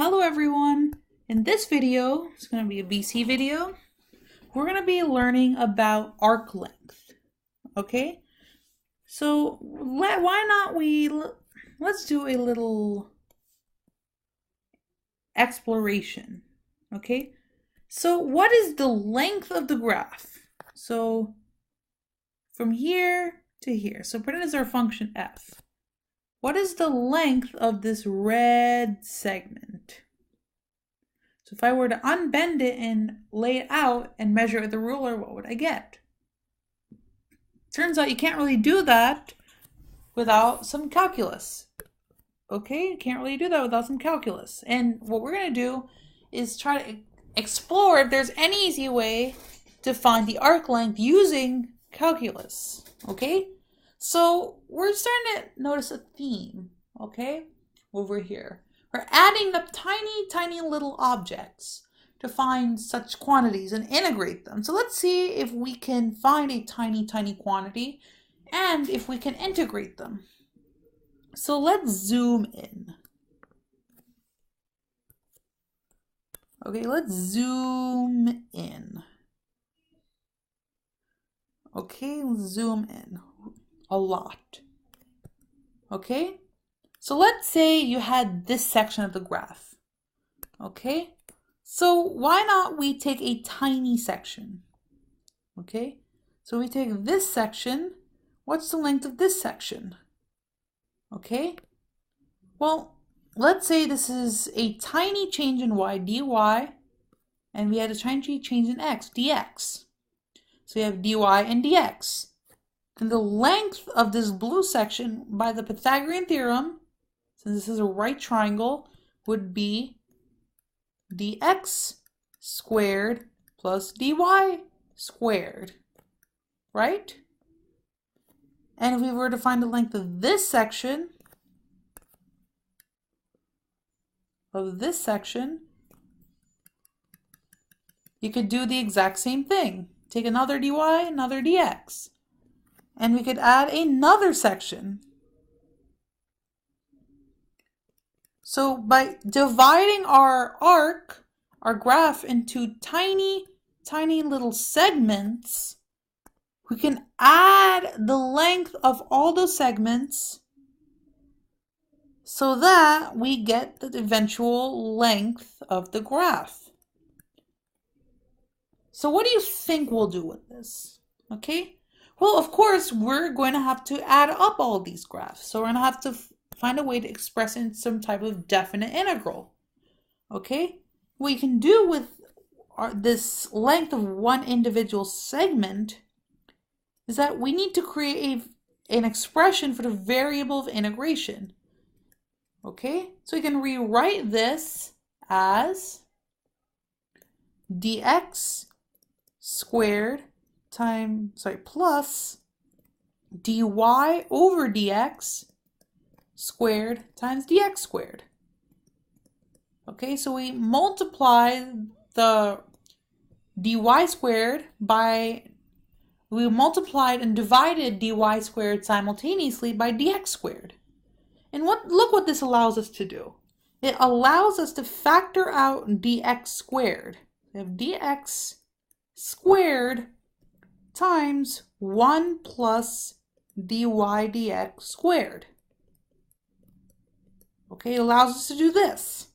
Hello everyone! In this video, it's going to be a BC video, we're going to be learning about arc length, okay? So why not let's do a little exploration, okay? So what is the length of the graph? So from here to here, so put it as our function f. What is the length of this red segment? So if I were to unbend it and lay it out and measure it with a ruler, what would I get? Turns out you can't really do that without some calculus. Okay, you can't really do that without some calculus. And what we're going to do is try to explore if there's any easy way to find the arc length using calculus. Okay? So we're starting to notice a theme, okay, over here. We're adding up tiny little objects to find such quantities and integrate them. So let's see if we can find a tiny quantity and if we can integrate them. So let's zoom in. Okay, let's zoom in. Okay, zoom in. A lot. Okay, so let's say you had this section of the graph. Okay, so why not we take a tiny section? Okay, so we take this section. What's the length of this section? Okay, well, let's say this is a tiny change in y, dy, and we had a tiny change in x, dx. So we have dy and dx. And the length of this blue section by the Pythagorean theorem, since this is a right triangle, would be dx squared plus dy squared, right? And if we were to find the length of this section, you could do the exact same thing. Take another dy, another dx. And we could add another section. So by dividing our arc, our graph, into tiny little segments, we can add the length of all those segments so that we get the eventual length of the graph. So what do you think we'll do with this? Okay? Well, of course, we're going to have to add up all these graphs. So we're going to have to find a way to express in some type of definite integral. Okay? What you can do with this length of one individual segment is that we need to create an expression for the variable of integration. Okay? So we can rewrite this as dx squared plus dy over dx squared times dx squared. Okay, so we multiply the dy squared we multiplied and divided dy squared simultaneously by dx squared. And look what this allows us to do. It allows us to factor out dx squared. We have dx squared times 1 plus dy dx squared. Okay, it allows us to do this.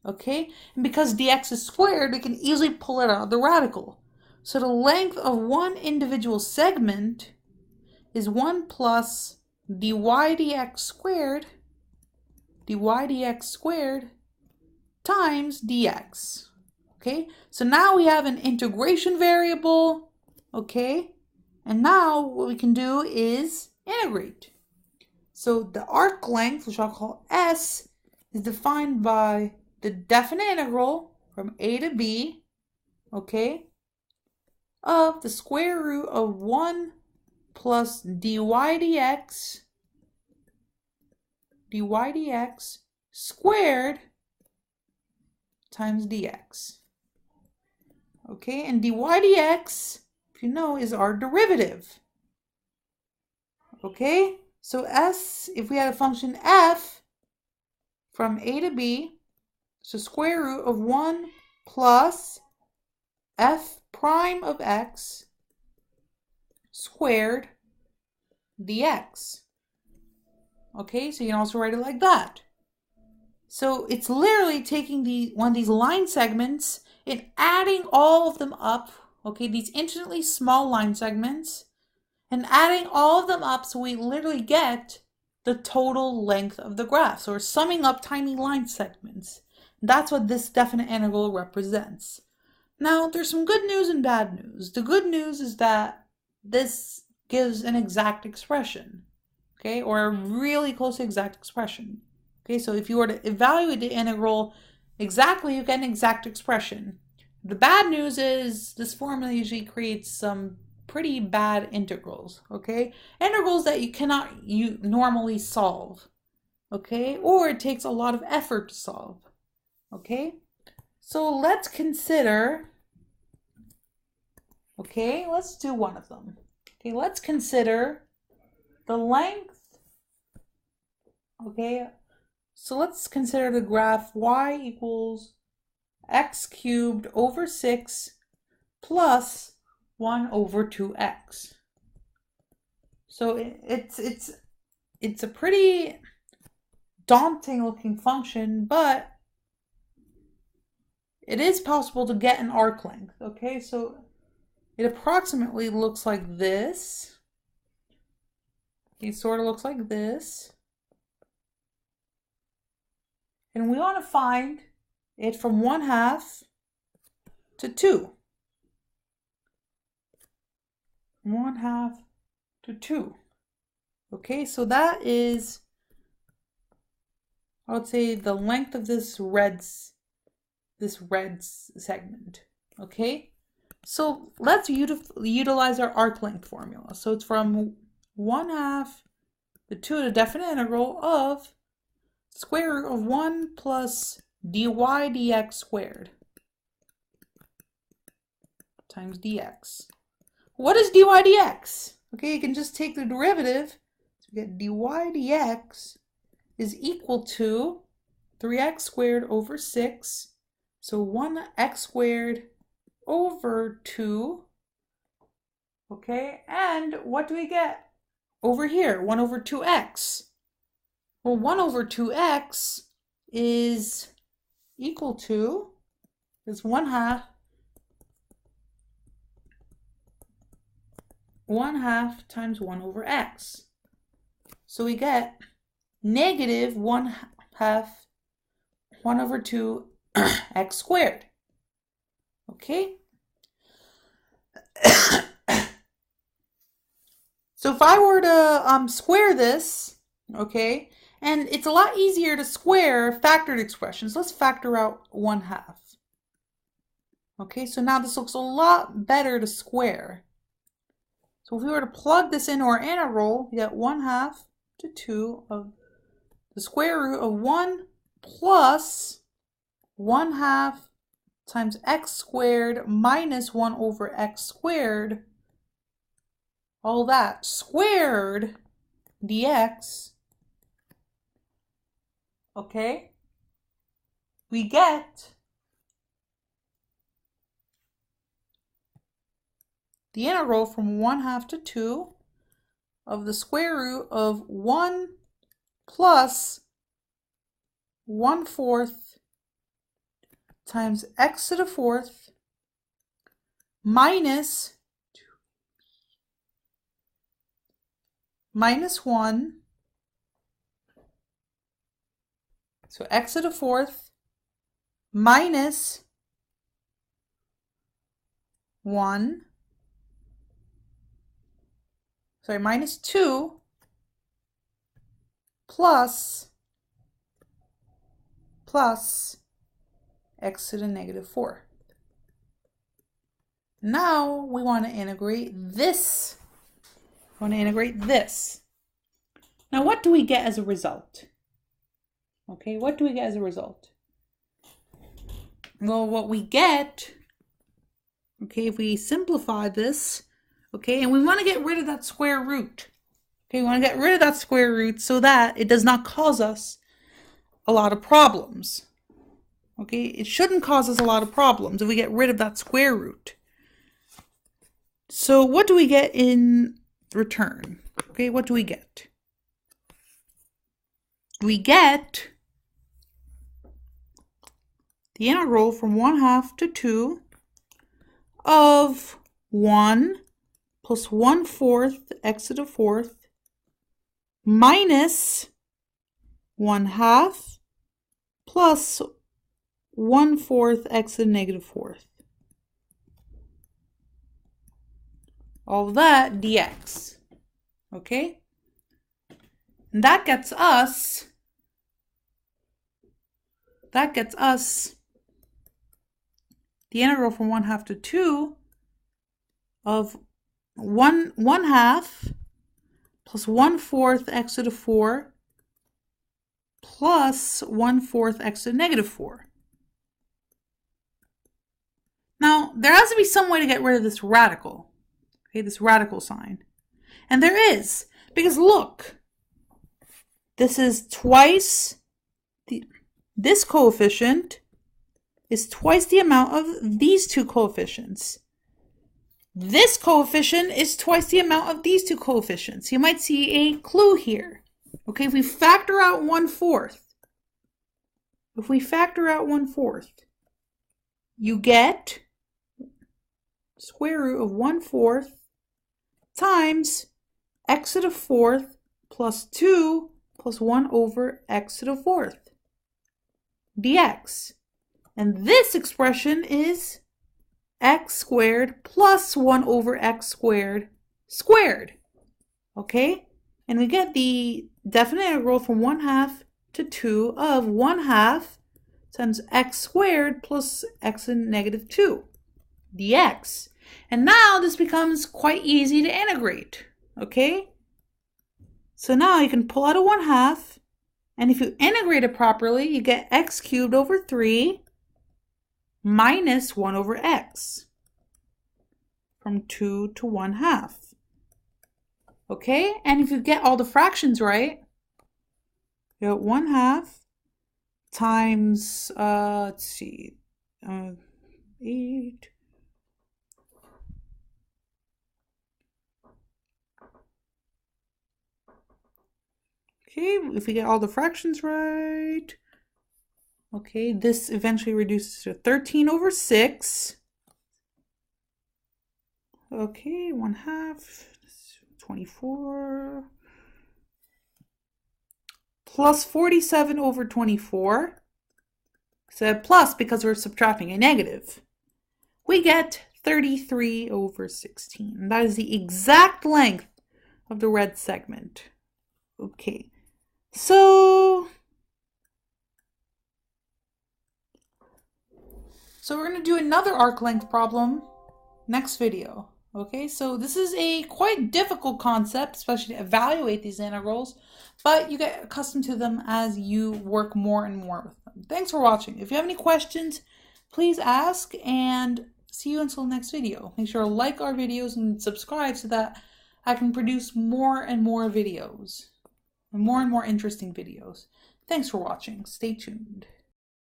Okay, and because dx is squared, we can easily pull it out of the radical. So the length of one individual segment is 1 plus dy dx squared times dx. Okay, so now we have an integration variable. Okay, and now what we can do is integrate. So the arc length, which I'll call S, is defined by the definite integral from a to b, okay, of the square root of 1 plus dy dx squared times dx. Okay, and dy dx, if you know, is our derivative. Okay, so S, if we had a function f from a to b, So square root of 1 plus f prime of x squared dx. Okay, so you can also write it like that. So it's literally taking one of these line segments and adding all of them up, okay, these infinitely small line segments, and adding all of them up so we literally get the total length of the graph. So we're summing up tiny line segments. That's what this definite integral represents. Now, there's some good news and bad news. The good news is that this gives an exact expression, okay, or a really close to exact expression. Okay, so if you were to evaluate the integral exactly, you get an exact expression. The bad news is this formula usually creates some pretty bad integrals, okay? Integrals that you cannot normally solve, okay? Or it takes a lot of effort to solve, okay? So let's consider, okay, let's do one of them. Okay, let's consider the length, okay? So let's consider the graph y equals x cubed over 6 plus 1 over 2x. So it's a pretty daunting looking function, but it is possible to get an arc length, okay? So it approximately looks like this. It sort of looks like this. And we want to find it from 1/2 to 2. 1/2 to 2. Okay, so that is, I would say, the length of this red segment. Okay, so let's utilize our arc length formula. So it's from 1/2 to 2, the definite integral of square root of 1 plus dy dx squared times dx. What is dy dx? Okay, you can just take the derivative. So we get dy dx is equal to 3x squared over 6. So 1x squared over 2. Okay, and what do we get over here? 1 over 2x. Well, 1 over 2x is equal to, is 1/2 times 1 over x. So we get negative 1/2 1 over 2 x squared. Okay? So if I were to square this, okay, and it's a lot easier to square factored expressions. Let's factor out 1/2. Okay, so now this looks a lot better to square. So if we were to plug this into our integral, we get 1/2 to 2 of the square root of 1 plus 1/2 times x squared minus 1 over x squared, all that squared dx. Okay, we get the integral from 1/2 to 2 of the square root of 1 plus 1/4 times x to the 4th minus 1. So x to the 4th minus 1, sorry, minus 2 plus x to the negative 4. Now we want to integrate this. Now what do we get as a result? Okay, what do we get as a result? Well, what we get, okay, if we simplify this, okay, and we want to get rid of that square root. Okay, we want to get rid of that square root so that it does not cause us a lot of problems. Okay, it shouldn't cause us a lot of problems if we get rid of that square root. So what do we get in return? Okay, what do we get? We get the integral from 1/2 to 2 of 1 plus 1/4 x to the 4th minus 1/2 plus 1/4 x to the negative 4th. All of that dx. Okay? And that gets us the integral from 1/2 to 2 of 1/2 plus 1/4 x to the 4 plus 1/4 x to the negative 4. Now, there has to be some way to get rid of this radical, okay, this radical sign. And there is, because look, this is twice, this coefficient is twice the amount of these two coefficients. This coefficient is twice the amount of these two coefficients. You might see a clue here. Okay, if we factor out 1/4, you get square root of 1/4 times x to the 4th plus 2 plus 1 over x to the 4th dx. And this expression is x squared plus 1 over x squared squared. Okay? And we get the definite integral from 1/2 to 2 of 1/2 times x squared plus x to the negative 2 dx. And now this becomes quite easy to integrate. Okay? So now you can pull out a 1/2, and if you integrate it properly, you get x cubed over 3 minus 1 over x from 2 to 1/2. Okay, and if you get all the fractions right, you get 1/2 times, let's see, 8. Okay, if we get all the fractions right, okay, this eventually reduces to 13 over 6. Okay, 1/2, 24, plus 47 over 24. So plus because we're subtracting a negative. We get 33 over 16. That is the exact length of the red segment. Okay, so we're going to do another arc length problem next video. Okay, so this is a quite difficult concept, especially to evaluate these integrals, but you get accustomed to them as you work more and more with them. Thanks for watching. If you have any questions, please ask, and see you until the next video. Make sure to like our videos and subscribe so that I can produce more and more videos, and more interesting videos. Thanks for watching. Stay tuned.